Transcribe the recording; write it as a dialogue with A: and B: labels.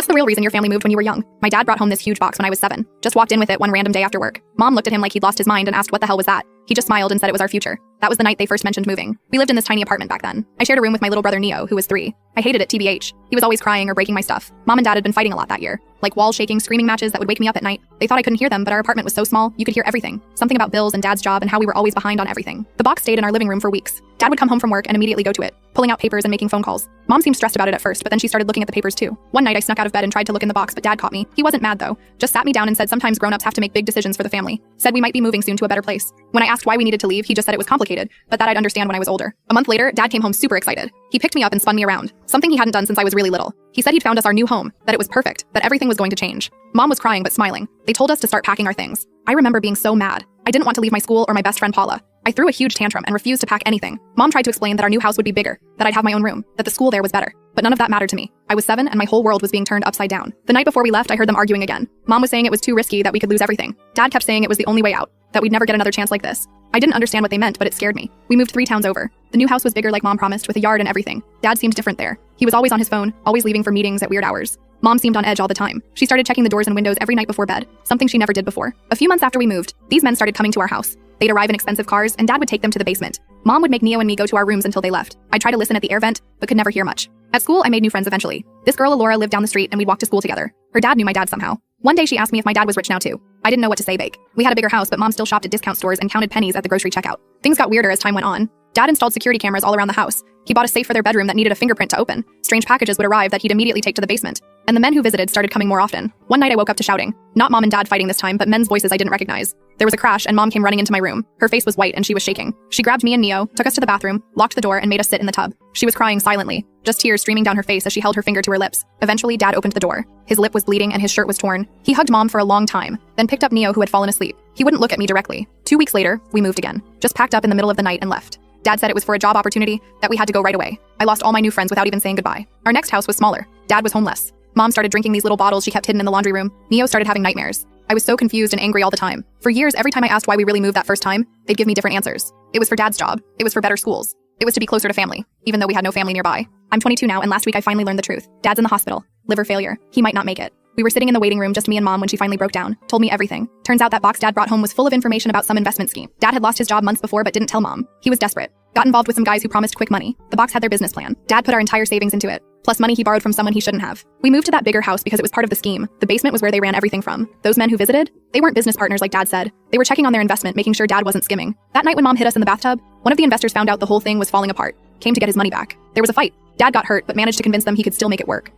A: the real reason your family moved when you were young. My dad brought home this huge box when I was 7. Just walked in with it one random day after work. Mom looked at him like he'd lost his mind and asked what the hell was that. He just smiled and said it was our future. That was the night they first mentioned moving. We lived in this tiny apartment back then. I shared a room with my little brother Neo, who was 3. I hated it TBH. He was always crying or breaking my stuff. Mom and dad had been fighting a lot that year. Like wall shaking, screaming matches that would wake me up at night. They thought I couldn't hear them, but our apartment was so small, you could hear everything. Something about bills and dad's job and how we were always behind on everything. The box stayed in our living room for weeks. Dad would come home from work and immediately go to it, pulling out papers and making phone calls. Mom seemed stressed about it at first, but then she started looking at the papers too. One night I snuck out of bed and tried to look in the box, but dad caught me. He wasn't mad though, just sat me down and said sometimes grown-ups have to make big decisions for the family. Said we might be moving soon to a better place. When I asked why we needed to leave, he just said it was complicated, but that I'd understand when I was older. A month later, dad came home super excited. He picked me up and spun me around, something he hadn't done since I was really little. He said he'd found us our new home, that it was perfect, that everything was going to change. Mom was crying but smiling. They told us to start packing our things. I remember being so mad. I didn't want to leave my school or my best friend Paula. I threw a huge tantrum and refused to pack anything. Mom tried to explain that our new house would be bigger, that I'd have my own room, that the school there was better. But none of that mattered to me. I was 7 and my whole world was being turned upside down. The night before we left, I heard them arguing again. Mom was saying it was too risky, that we could lose everything. Dad kept saying it was the only way out, that we'd never get another chance like this. I didn't understand what they meant, but it scared me. We moved 3 towns over. The new house was bigger like Mom promised, with a yard and everything. Dad seemed different there. He was always on his phone, always leaving for meetings at weird hours. Mom seemed on edge all the time. She started checking the doors and windows every night before bed, something she never did before. A few months after we moved, these men started coming to our house. They'd arrive in expensive cars, and Dad would take them to the basement. Mom would make Neo and me go to our rooms until they left. I'd try to listen at the air vent, but could never hear much. At school, I made new friends eventually. This girl, Alora, lived down the street, and we'd walk to school together. Her dad knew my dad somehow. One day she asked me if my dad was rich now too. I didn't know what to say back. We had a bigger house, but Mom still shopped at discount stores and counted pennies at the grocery checkout. Things got weirder as time went on. Dad installed security cameras all around the house. He bought a safe for their bedroom that needed a fingerprint to open. Strange packages would arrive that he'd immediately take to the basement. And the men who visited started coming more often. One night I woke up to shouting. Not Mom and Dad fighting this time, but men's voices I didn't recognize. There was a crash and Mom came running into my room. Her face was white and she was shaking. She grabbed me and Neo, took us to the bathroom, locked the door and made us sit in the tub. She was crying silently, just tears streaming down her face as she held her finger to her lips. Eventually, Dad opened the door. His lip was bleeding and his shirt was torn. He hugged Mom for a long time, then picked up Neo who had fallen asleep. He wouldn't look at me directly. 2 weeks later, we moved again. Just packed up in the middle of the night and left. Dad said it was for a job opportunity, that we had to go right away. I lost all my new friends without even saying goodbye. Our next house was smaller. Dad was homeless. Mom started drinking these little bottles she kept hidden in the laundry room. Neo started having nightmares. I was so confused and angry all the time. For years, every time I asked why we really moved that first time, they'd give me different answers. It was for Dad's job. It was for better schools. It was to be closer to family, even though we had no family nearby. I'm 22 now, and last week I finally learned the truth. Dad's in the hospital. Liver failure. He might not make it. We were sitting in the waiting room, just me and Mom, when she finally broke down. Told me everything. Turns out that box Dad brought home was full of information about some investment scheme. Dad had lost his job months before but didn't tell Mom. He was desperate. Got involved with some guys who promised quick money. The box had their business plan. Dad put our entire savings into it, plus money he borrowed from someone he shouldn't have. We moved to that bigger house because it was part of the scheme. The basement was where they ran everything from. Those men who visited, they weren't business partners like Dad said. They were checking on their investment, making sure Dad wasn't skimming. That night when Mom hid us in the bathtub, one of the investors found out the whole thing was falling apart. Came to get his money back. There was a fight. Dad got hurt, but managed to convince them he could still make it work.